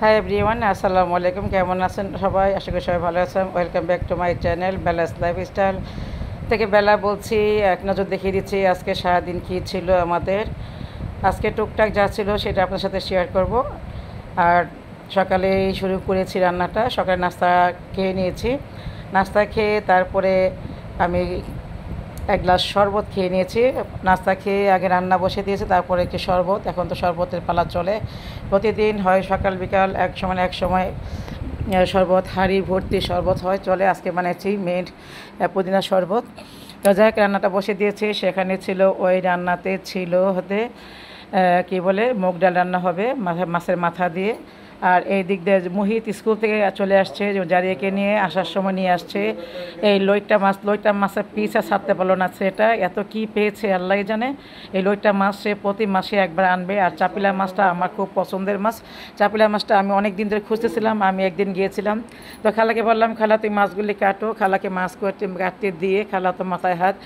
Hi everyone, আসসালামু আলাইকুম। কেমন আছেন সবাই? আশা করি সবাই ভালো আছেন। Welcome back to my channel balance lifestyle থেকে বেলা বলছি। এক নজর দেখিয়ে দিচ্ছি আজকে সারাদিন কী ছিল আমাদের। আজকে টুকটাক যা ছিল সেটা আপনার সাথে শেয়ার করব। আর সকালেই শুরু করেছি রান্নাটা। সকালে নাস্তা খেয়ে নিয়েছি। নাস্তা খেয়ে তারপরে আমি এক গ্লাস শরবত খেয়ে নিয়েছি। নাস্তা খেয়ে আগে রান্না বসে দিয়েছি, তারপরে একটি শরবত। এখন তো শরবতের পালা চলে, প্রতিদিন হয় সকাল বিকাল এক সময় শরবত, হাঁড়ি ভর্তি শরবত হয় চলে। আজকে বানিয়েছি মেড পুদিনা শরবত। তো যাই হোক, রান্নাটা বসে দিয়েছি। সেখানে ছিল, ওই রান্নাতে ছিল হতে কী বলে, মুগ ডাল রান্না হবে মাছের মাথা দিয়ে। আর এই দিক দিয়ে মুহিত স্কুল থেকে চলে আসছে, জারিয়াকে নিয়ে আসার সময় নিয়ে আসছে এই লইট্টা মাছের পিস আর ছাড়তে পারলো না। সেটা এত কি পেয়েছে আল্লাহ জানে। এই লইট্টা মাছ সে প্রতি মাসে একবার আনবে। আর চাপিলা মাছটা আমার খুব পছন্দের মাছ। চাপিলা মাছটা আমি অনেক দিন ধরে খুঁজতেছিলাম। আমি একদিন গিয়েছিলাম, তো খালাকে বললাম, খালা তুই মাছগুলি কাটো। খালাকে মাছ কাটতে দিয়ে খালা তো মাথায় হাত।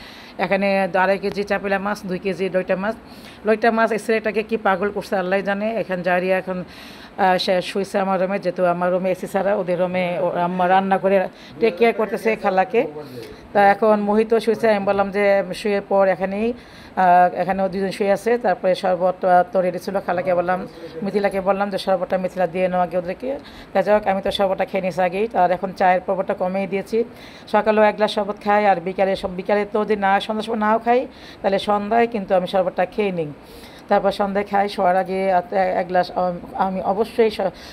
এখানে 2.5 কেজি চাপিলা মাছ, 2 কেজি লইট্টা মাছ এই ছেলেটাকে কি পাগল করছে আল্লাহ জানে। এখানে জারিয়া এখন সে শুয়েছে আমার রুমে, যেহেতু আমার রুমে এসি ছাড়া, ওদের রুমে আম্মা রান্না করে টেক কেয়ার করতেছে খালাকে। তা এখন মোহিত শুয়েছে। আমি বললাম যে শুয়ে পর এখানেই, এখানেও দুজন শুয়ে আছে। তারপরে শরবত তো রেডি ছিল। খালাকে বললাম, মিথিলাকে বললাম যে শরবতটা মিথিলা দিয়ে নেওয়া আগে ওদেরকে। তা যাই হোক, আমি তো শরবতটা খেয়ে নিয়েছি আগেই। আর এখন চায়ের পর্বটা কমিয়ে দিয়েছি। সকালেও এক গ্লাস শরবত খাই, আর বিকালে তো যদি না, সন্ধ্যার সময় নাও খাই, তাহলে সন্ধ্যায় কিন্তু আমি শরবতটা খেয়ে নিই। তারপর সন্ধ্যায় খাই। শোয়ার আগে এক গ্লাস, আমি অবশ্যই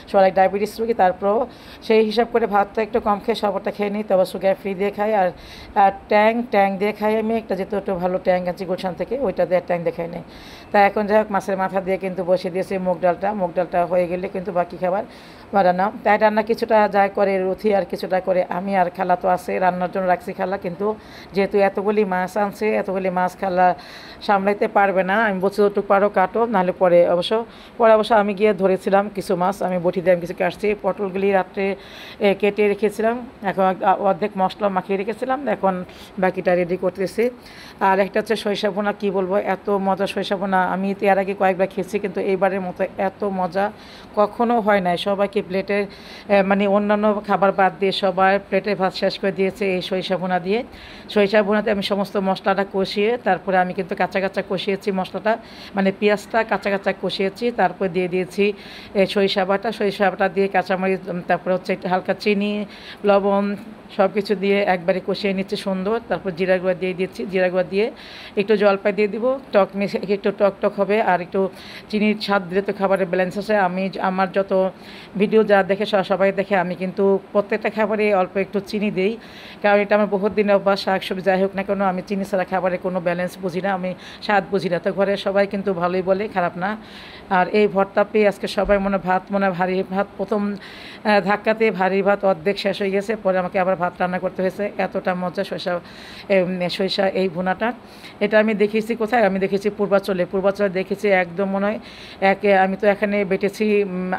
শোয়ার আগে ডায়াবেটিস রোগী, তারপরেও সেই হিসাব করে ভাতটা একটু কম খেয়ে শরবতটা খেয়ে নিই। তবে সুগার ফ্রি দিয়ে খাই। আর ট্যাং দিয়ে খাই আমি একটা, যেহেতু একটু ভালো ট্যাং আছে গুলশান থেকে, ওইটা দিয়ে ট্যাং দিয়ে খাই নেই। তা এখন যাই হোক, মাছের মাথা দিয়ে কিন্তু বসে দিয়েছি মুগ ডালটা হয়ে গেলে কিন্তু বাকি খাবার রান্না। তাই রান্না কিছুটা যায় করে রুথি, আর কিছুটা করে আমি। আর খালা তো আছে, রান্নার জন্য রাখছি খালা। কিন্তু যেহেতু এতগুলি মাছ আনছে, এতগুলি মাছ খালা সামলাইতে পারবে না। আমি বলছি একটু পারো কাটো, নাহলে পরে অবশ্য আমি গিয়ে ধরেছিলাম কিছু মাছ, আমি বটি দিয়ে আমি কিছু কাটছি। পটলগুলি রাত্রে কেটে রেখেছিলাম, এখন অর্ধেক মশলা মাখিয়ে রেখেছিলাম, এখন বাকিটা রেডি করতেছি। আর একটা হচ্ছে সরিষা ভুনা। কী বলবো, এত মজা সরিষা ভুনা। আমি তো এর আগে কয়েকবার খেয়েছি, কিন্তু এইবারের মতো এত মজা কখনো হয় নাই। সবাইকে প্লেটের মানে অন্যান্য খাবার বাদ দিয়ে সবাই প্লেটে ভাত শেষ করে দিয়েছে এই সরিষা ভুনা দিয়ে। সরিষা ভুনাতে আমি সমস্ত মশলাটা কষিয়ে, তারপরে আমি কিন্তু কাঁচা কাঁচা কষিয়েছি মশলাটা, মানে পেঁয়াজটা কাঁচা কাঁচা কষিয়েছি। তারপরে দিয়ে দিয়েছি সরিষা বাটা দিয়ে কাঁচামরিচ, তারপরে হচ্ছে একটু হালকা চিনি, লবণ সব কিছু দিয়ে একবারে কষিয়ে নিচ্ছি সুন্দর। তারপর জিরা গুঁড়া দিয়ে দিচ্ছি, জিরা গুঁড়া দিয়ে একটু জলপাই দিয়ে দিব, টক মিশে একটু টক হবে। আর একটু চিনির স্বাদ দিলে তো খাবারের ব্যালেন্স আছে। আমার যত ভিডিও যা দেখে সবাই দেখে, আমি কিন্তু প্রত্যেকটা খাবারে অল্প একটু চিনি দিই, কারণ এটা আমার বহুত দিনের অভ্যাস। শাকসবজি যাই হোক না কেন, আমি চিনি ছাড়া খাবারে কোনো ব্যালেন্স বুঝি না, আমি স্বাদ বুঝি না। তো ঘরে সবাই কিন্তু ভালোই বলে, খারাপ না। আর এই ভর্তা পেয়ে আজকে সবাই মনে ভারী ভাত, প্রথম ধাক্কাতে ভারী ভাত অর্ধেক শেষ হয়ে গেছে। পরে আমাকে আবার ভাত রান্না করতে হয়েছে। এতটা মজা সরিষা এই ভুনাটা। এটা আমি দেখেছি কোথায়, আমি দেখেছি পূর্বাচলে দেখেছি একদম মনে হয় আমি তো এখানে বেটেছি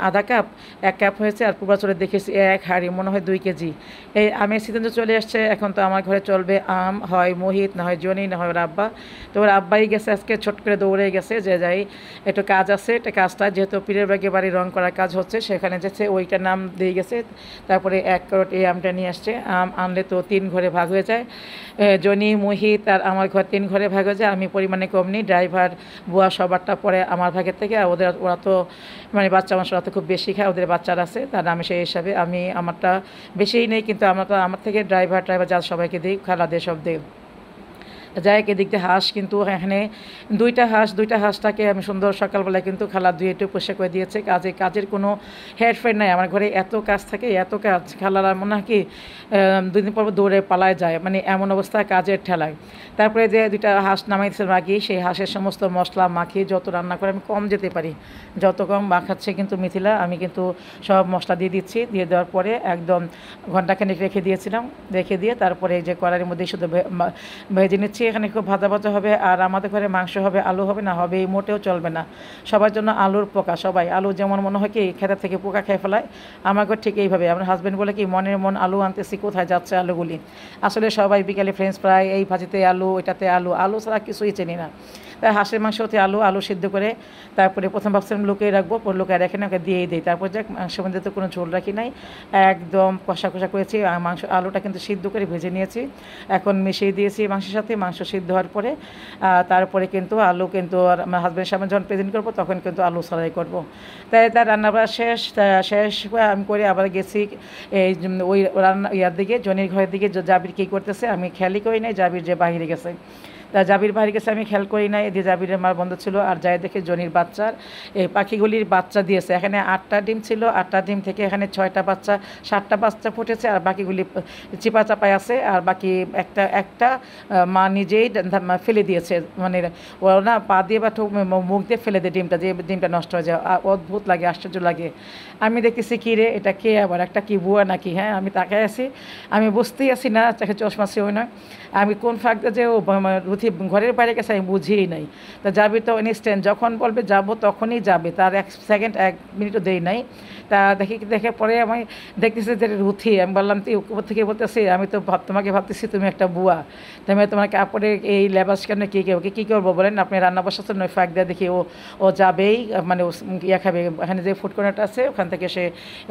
আধা কাপ, 1 কাপ হয়েছে। আর পূর্বাচলে দেখেছি 1 হাঁড়ি, মনে হয় 2 কেজি। এই আমের সিজন তো চলে আসছে, এখন তো আমার ঘরে চলবে আম, হয় মোহিত, না হয় জনি, না হয় ওর আব্বা। তো ওর আব্বাই গেছে আজকে, ছোট করে দৌড়ে গেছে যে যাই একটু কাজ আছে। এটা কাজটা যেহেতু পীরের বাগে বাড়ি রং করার কাজ হচ্ছে, সেখানে যেছে ওইটার নাম দিয়ে গেছে। তারপরে 1 করোট এই আমটা নিয়ে আসছে। আম আনলে তো 3 ঘরে ভাগ হয়ে যায়। জনি, মুহিত আর আমার ঘর 3 ঘরে ভাগ হয়ে যায়। আমি পরিমাণে কম নিই, ড্রাইভার বুয়া সবারটা পরে আমার ভাগের থেকে। আর ওরা তো মানে বাচ্চা মানুষরা তো খুব বেশি খায়, ওদের বাচ্চারা আছে, তার আমি সেই হিসাবে আমি আমারটা বেশিই নেই। কিন্তু আমার থেকে ড্রাইভার যা সবাইকে দিই, খালাদের সব দিই। যাই এদিক দিয়ে হাঁস, কিন্তু এখানে 2টা হাঁসটাকে আমি সুন্দর সকালবেলায় কিন্তু খালা ধুয়ে একটু পরিষ্কার করে দিয়েছে। কাজের কোনো হেরফের নাই আমার ঘরে। এত কাজ থাকে, এত কাজ, খালারা মনে হয় কি 2 দিন পর দৌড়ে পালায় যায়, মানে এমন অবস্থা কাজের ঠেলায়। তারপরে যে 2টা হাঁস নামাইছিলাম আগে, সেই হাঁসের সমস্ত মশলা মাখিয়ে যত রান্না করে আমি কম যেতে পারি, যত কম মাখাচ্ছে কিন্তু মিথিলা, আমি কিন্তু সব মশলা দিয়ে দিচ্ছি। দিয়ে দেওয়ার পরে একদম ঘন্টাখানেক রেখে দিয়ে তারপরে এই যে কড়াইয়ের মধ্যে শুধু ভেজে নিচ্ছি। এখানে খুব ভাজা হবে। আর আমাদের ঘরে মাংস হবে, আলু হবে না, হবে মোটেও চলবে না। সবার জন্য আলুর পোকা। সবাই আলু যেমন মনে হয় কি খেতে থেকে পোকা খেয়ে ফেলায়, আমার ঘর ঠিক এইভাবে। আমার হাজব্যান্ড বলে কি, মনের মন আলু আনতেছি, কোথায় যাচ্ছে আলুগুলি। আসলে সবাই বিকালে ফ্রেঞ্চ ফ্রাই, এই ভাজিতে আলু, ওইটাতে আলু ছাড়া কিছুই চেনি না। তাই হাঁসের মাংস হতে আলু সিদ্ধ করে তারপরে প্রথম ভাবছিলাম লুকিয়ে রাখবো, পর লুকিয়ে রেখে না ওকে দিয়েই দিই। তারপর যাক মাংসের মধ্যে তো কোনো ঝোল রাখি নাই, একদম কষা কষা করেছি। আর আলুটা কিন্তু সিদ্ধ করে ভেজে নিয়েছি, এখন মিশিয়ে দিয়েছি মাংসের সাথে। মাংস সিদ্ধ হওয়ার পরে তারপরে কিন্তু আলু কিন্তু আর আমার হাজব্যান্ডের সামনে যখন প্রেজেন্ট করবো তখন কিন্তু আলু সারাই করবো। তাই তার রান্না বাড়া শেষ আমি করে আবার গেছি এই ওই রান্না ইয়ার দিকে, জনির ঘরের দিকে। জাবির কী করতেছে আমি খেয়ালই করি নাই, জাবির যে বাইরে গেছে। তা জাবির বাইরে গেছে আমি খেয়াল করি নাই, এদিকে জাবিরের মার বন্ধ ছিল। আর যাই দেখে জনির বাচ্চার এই পাখিগুলির বাচ্চা দিয়েছে। এখানে 8টা ডিম ছিল, 8টা ডিম থেকে এখানে 6টা বাচ্চা 7টা বাচ্চা ফুটেছে, আর বাকিগুলি চিপা চাপায় আছে। আর বাকি একটা মা নিজেই ফেলে দিয়েছে, মানে ও না পা দিয়ে বা মুখ দিয়ে ফেলে দেয় ডিমটা, যে ডিমটা নষ্ট হয়ে যায়। অদ্ভুত লাগে, আশ্চর্য লাগে। আমি দেখতেছি কী রে এটা কে, আবার একটা কি বুয়া নাকি। হ্যাঁ আমি তাকাই আছি, আমি বুঝতেই আছি না, চোখে চশমা ছিল না। আমি কোন ফাঁকতে যে ও রুথি ঘরের বাইরে গেছে আমি বুঝিই নাই। তা যাবি তো ইনস্ট্যান্ট, যখন বলবে যাবো তখনই যাবে, তার 1 সেকেন্ড 1 মিনিটও দেরি নাই। তা দেখে পরে আমি দেখতেছি যে রুথি, আমি বললাম তুই উপর থেকে বলতেছি আমি তো তোমাকে ভাবতেছি তুমি একটা বুয়া, তুমি তোমার কাপড়ের এই লেবাস কেন ওকে কী করবো বলেন, আপনি রান্না বসাচ্ছেন ওই ফাঁক দিয়ে দেখি ও যাবেই, মানে ও ইয়া খাবে। এখানে যে ফুড কর্নারটা আছে ওখান থেকে সে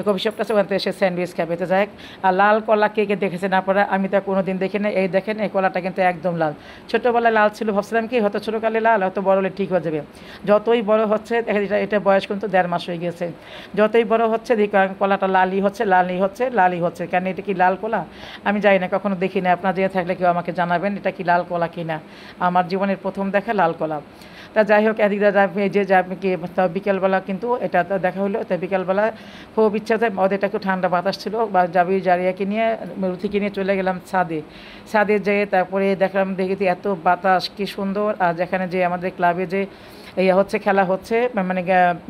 কফি শপটা আছে, ওখান থেকে সে স্যান্ডউইচ খাবে। তো যাই হোক, আর লাল কলা কে দেখেছে না পরে, আমি তো কোনো দিন দেখি না। এই দেখেন এই কলাটা কিন্তু একদম লাল, ছোটোবেলায় লাল ছিল, ভাবছিলাম কি হয়তো ছোটোকালে লাল, হয়তো বড় হলে ঠিক হয়ে যাবে। যতই বড় হচ্ছে এটা বয়স কিন্তু 1.5 মাস হয়ে গেছে, যতই বড় হচ্ছে কলাটা লালই হচ্ছে। কেন এটা কি লাল কলা আমি জানি না, কখনো দেখি না। আপনার জেনে থাকলে কেউ আমাকে জানাবেন এটা কি লাল কলা কি না। আমার জীবনের প্রথম দেখা লাল কলা। তা যাই হোক, এদিকে কি বিকেলবেলা কিন্তু এটা তো দেখা হলো। তো বিকেলবেলা খুব ইচ্ছা যায়, ওদের একটু ঠান্ডা বাতাস ছিল, বা জারিয়াকে নিয়ে রুথিকে নিয়ে চলে গেলাম ছাদে যেয়ে তারপরে দেখি এত বাতাস কি সুন্দর। আর যেখানে যে আমাদের ক্লাবে যে হচ্ছে খেলা হচ্ছে, মানে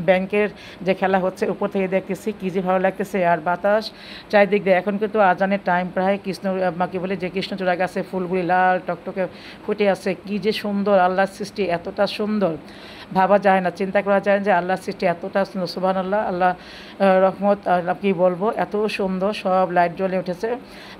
ব্যাংকের যে খেলা হচ্ছে, উপর থেকে দেখতেছি কী যে ভালো লাগতেছে। আর বাতাস চারিদিক দিয়ে। এখন কিন্তু আজানের টাইম প্রায়, কি বলে যে কৃষ্ণচূড়া গাছে ফুলগুলি লাল টকটকে ফুটে আছে, কী যে সুন্দর আল্লাহর সৃষ্টি, এতটা সুন্দর ভাবা যায় না, চিন্তা করা যায় যে আল্লাহর সৃষ্টি এতটা সুন্দর। সুবহানাল্লাহ, আল্লাহ রহমত, কী বলবো, এত সুন্দর। সব লাইট জ্বলে উঠেছে।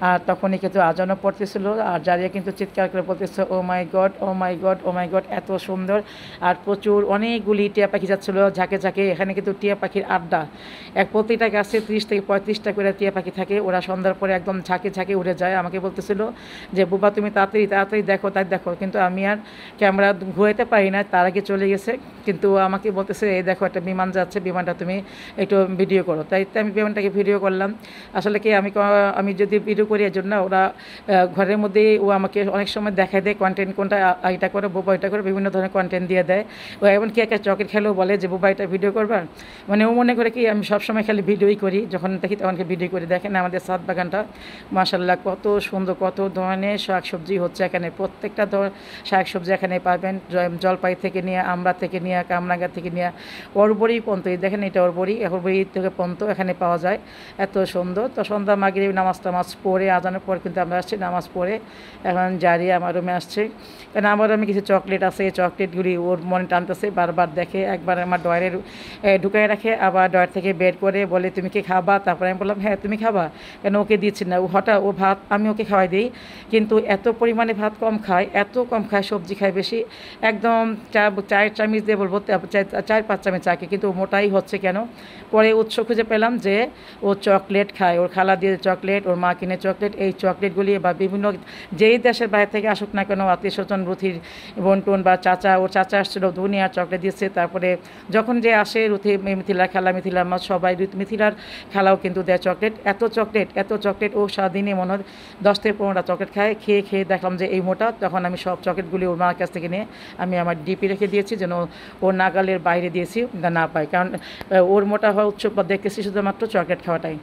আর তখনই কিন্তু আজানও পড়তেছিল, আর জারিয়া কিন্তু চিৎকার করে বলতেছে ও মাই গড, ও মাই গড, ও মাই গড, এত সুন্দর। আর প্রচুর অনেকগুলি টিয়া পাখি যাচ্ছিলো ঝাঁকে ঝাঁকে। এখানে কিন্তু টিয়া পাখির আড্ডা, প্রতিটা গাছে 30 থেকে 35টা করে টিয়া পাখি থাকে। ওরা সন্ধ্যার পরে একদম ঝাঁকে ঝাঁকে উড়ে যায়। আমাকে বলতেছিল যে বুবা তুমি তাড়াতাড়ি দেখো, তাই দেখো, কিন্তু আমি আর ক্যামেরা ঘুরাইতে পারি না, তার আগে চলে গেছে। কিন্তু আমাকে বলতেছে এই দেখো একটা বিমান যাচ্ছে, বিমানটা তুমি একটু ভিডিও করো। তাই আমি বিমানটাকে ভিডিও করলাম। আসলে কি আমি যদি ভিডিও করি এর জন্য ওরা ঘরের মধ্যেই ও আমাকে অনেক সময় দেখায় দেয় কন্টেন্ট, কোনটা এটা করে বুবা এটা করে, বিভিন্ন ধরনের কন্টেন্ট দিয়ে দেয়। ও এমনকি একটা চকেট খেলেও বলে যে বুবা এটা ভিডিও করবা, মানে ও মনে করে কি আমি সবসময় খালি ভিডিওই করি, যখন দেখি তখনকে ভিডিও করে। দেখেন আমাদের ছাদ বাগানটা মাশাআল্লাহ কত সুন্দর, কত ধরনের শাকসবজি হচ্ছে এখানে। প্রত্যেকটা শাকসবজি এখানে পাবেন, জলপাই থেকে নিয়ে, আমড়া থেকে নিয়ে, কামরাঙ্গা থেকে নিয়ে, অরবরি পর্যন্ত। দেখেন এটা অরবরি থেকে পর্যন্ত এখানে পাওয়া যায়, এত সুন্দর। তো সন্ধ্যা মাগরিব নামাজ পড়ে, আজানের পর কিন্তু আমরা আসছি, নামাজ পড়ে এখন জারিয়া আমার রুমে আসছে। কারণ আমার রুমে কিছু চকলেট আছে, এই চকলেটগুলি ওর মনে টানতেছে, বারবার দেখে। একবার আমার ডয়ারে ঢুকাই রাখে, আবার ডয়ার থেকে বের করে বলে তুমি কি খাবা। তারপরে আমি বললাম হ্যাঁ তুমি খাবা, কেন ওকে দিচ্ছি না। হঠাৎ ও ভাত আমি ওকে খাওয়াই দিই, কিন্তু এত পরিমাণে ভাত কম খায়, এত কম খায়, সবজি খায় বেশি। একদম 4 চামচ দিয়ে বলবো 4-5 চামচ চাকে, কিন্তু মোটাই হচ্ছে কেন। পরে উৎস খুঁজে পেলাম যে ও চকলেট খায়, ওর খালা দিয়ে চকলেট, ওর মা কিনে চকলেট। এই চকলেটগুলি বা বিভিন্ন যেই দেশের বাইরে থেকে আসুক না কেন, আত্মীয় স্বজন, রুথির বোন বা চাচা, ওর চাচা আসছিল, দুনিয়ার চকলেট দিয়েছে। তারপরে যখন যে আসে রুথি, মিথিলার খালা, মিথিলার মা, সবাই, মিথিলার খালাও কিন্তু দেয় চকলেট। এত চকলেট ও সারাদিনে মনে হয় 10 থেকে 15টা চকলেট খায়। খেয়ে দেখলাম যে এই মোটা। তখন আমি সব চকলেটগুলি ওর মার কাছ থেকে নিয়ে আমি আমার ডিপি রেখে দিয়েছি, যেন ওর নাগালের বাইরে দিয়েছি না পায়। কারণ ওর মোটা হওয়া উৎসব দেখতেছি শুধুমাত্র চকলেট খাওয়াটাই।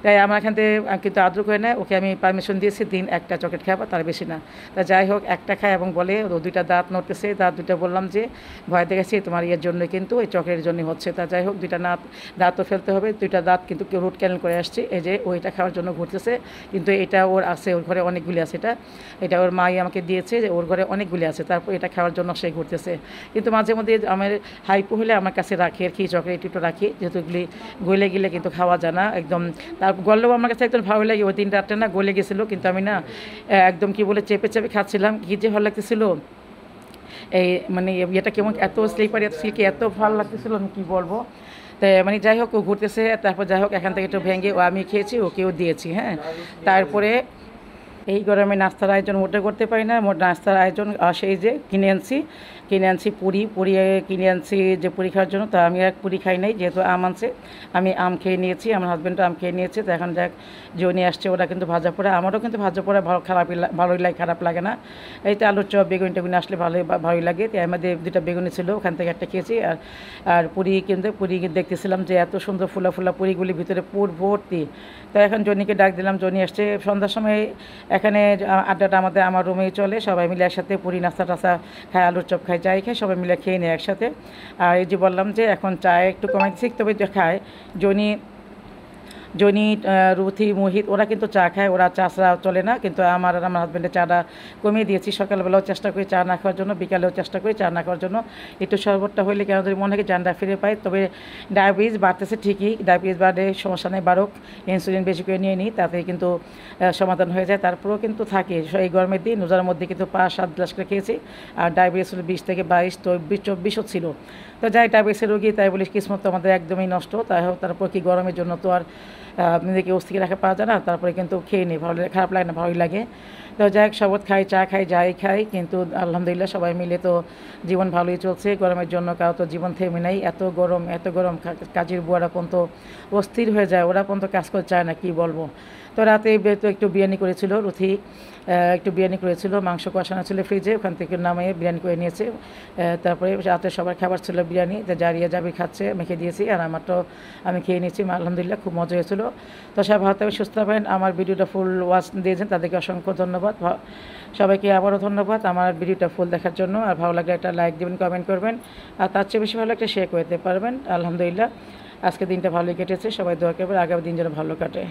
তাই আমার এখান থেকে কিন্তু আদ্র করে নেয়, ওকে আমি পারমিশন দিয়েছি দিন একটা চকলেট খাওয়া, তার বেশি না। তা যাই হোক একটা খায় এবং বলে ও 2টা দাঁত নড়তেছে, দাঁত 2টা বললাম যে ভয় দেখেছি তোমার ইয়ের জন্য, কিন্তু ওই চকলেটের জন্যই হচ্ছে। তা যাই হোক 2টা দাঁতও ফেলতে হবে, 2টা দাঁত কিন্তু কেউ রুট ক্যানেল করে আসছে। এই যে ওইটা খাওয়ার জন্য ঘুরতেছে, কিন্তু এটা ওর আছে, ওর ঘরে অনেকগুলি আছে। এটা ওর মাই আমাকে দিয়েছে, যে ওর ঘরে অনেকগুলি আছে, তারপর এটা খাওয়ার জন্য সে ঘুরতেছে। কিন্তু মাঝে মধ্যে আমার হাইপো হলে আমার কাছে রাখি আর কি, চকলেট একটু রাখি, যেহেতু এগুলি গলে গেলে কিন্তু খাওয়া যায় না একদম। তার গললেও আমার কাছে একদম ভালো লাগে। ওই 3 রাতটা না গলে গেছিলো, কিন্তু আমি না একদম কি বলে চেপে খাচ্ছিলাম, কী যে ভালো লাগতেছিলো। এই মানে ইয়েটা কেমন এত স্লিপারি এত সিল্কি এত ভালো লাগতেছিল আমি কী বলবো। তো মানে যাই হোক ও ঘুরতেছে, তারপর যাই হোক এখান থেকে একটু ভেঙে ও আমি খেয়েছি ওকেও দিয়েছি। হ্যাঁ, তারপরে এই গরমে নাস্তার আয়োজন মোটে করতে পারি না। নাস্তার আয়োজন সেই যে কিনে আনছি পুরি কিনে আনছি যে পুরি খাওয়ার জন্য। তা আমি এক পুরি খাই নাই, যেহেতু আম আনছে আমি আম খেয়ে নিয়েছি, আমার হাজব্যান্ডও আম খেয়ে নিয়েছে। তো এখন যাক জনি আসছে, ওরা কিন্তু ভাজা পোড়া, আমারও কিন্তু ভাজা পোড়া ভালোই লাগে, খারাপ লাগে না। এই তো আলুর চপ বেগুন টেগুন আসলে ভালোই লাগে। তো আমাদের দুটা বেগুনি ছিল, ওখান থেকে একটা খেয়েছি। আর পুরি দেখতেছিলাম যে এত সুন্দর ফুলা ফুলা পুরিগুলি ভিতরে পুর ভর্তি। তো এখন জনিকে ডাক দিলাম, জনি আসছে সন্ধ্যার সময়। এখানে আড্ডাটা আমার রুমেই চলে, সবাই মিলে একসাথে পুরি নাস্তা টাস্তা খায়, আলুর চপ খায়, যাই খায় সবাই মিলে খেয়ে নেয় একসাথে। আর এই যে বললাম যে এখন চায় একটু কমাই দিচ্ছি, তবে খায় জনি রুথি মোহিত ওরা কিন্তু চা খায়, ওরা চা ছাড়া চলে না। কিন্তু আমার আর আমার হাজব্যান্ডের চাটা কমিয়ে দিয়েছি। সকালবেলাও চেষ্টা করি চা না খাওয়ার জন্য, বিকালেও চেষ্টা করি চা না খাওয়ার জন্য। একটু শরবতটা হইলে কেন যদি মনে হয় জানটা ফিরে পাই। তবে ডায়াবেটিস বাড়তেছে ঠিকই, ডায়াবেটিস বাড়ে সমস্যা নেই, বাড়ুক, ইনসুলিন বেশি করে নিয়ে নিই, তাতে কিন্তু সমাধান হয়ে যায়। তারপরেও কিন্তু থাকে এই গরমের দিন রোজার মধ্যে কিন্তু 5-7 গ্লাস করে খেয়েছি। আর ডায়াবেটিস হলো 20 থেকে 22, তো 24ও ছিল। তো যাই ডায়াবেটিসের রোগী, তাই বলি কিসমত তো আমাদের একদমই নষ্ট। তাই হোক, তারপর কি গরমের জন্য তো আর নিজেকে অস্থির রাখা পাওয়া যায় না। তারপরে কিন্তু খেয়ে নিই, খারাপ লাগে না, ভালোই লাগে। তো যাই হোক শরবত খাই, চা খাই, যাই খাই, কিন্তু আলহামদুলিল্লাহ সবাই মিলে তো জীবন ভালোই চলছে। গরমের জন্য কারো তো জীবন থেমে নেই, এত গরম কাজের বুয়ারা পর্যন্ত অস্থির হয়ে যায়, ওরা পর্যন্ত কাজ করতে চায় না, কি বলবো। তো রাতে তো একটু বিরিয়ানি করেছিল রুথি, একটু বিরিয়ানি করেছিল, মাংস কষানো ছিল ফ্রিজে, ওখান থেকে নামিয়ে বিরিয়ানি করে নিয়েছে। তারপরে রাতে সবার খাবার ছিল বিরিয়ানি, জারিয়া যাবি খাচ্ছে, মেখে দিয়েছি, আর আমারটাও আমি খেয়ে নিয়েছি। আলহামদুলিল্লাহ খুব মজা হয়েছিল। তো সবাই ভালো থাকবেন, সুস্থ থাকবেন। আমার ভিডিওটা ফুল ওয়াচ দিয়েছেন তাদেরকে অসংখ্য ধন্যবাদ। সবাইকে আবারও ধন্যবাদ আমার ভিডিওটা ফুল দেখার জন্য। আর ভালো লাগলে একটা লাইক দেবেন, কমেন্ট করবেন, আর তার চেয়ে বেশি ভালো একটা শেয়ার করতে পারবেন। আলহামদুলিল্লাহ আজকে দিনটা ভালোই কেটেছে, সবাই দোয়া করবেন আগামী দিন যেন ভালো কাটে।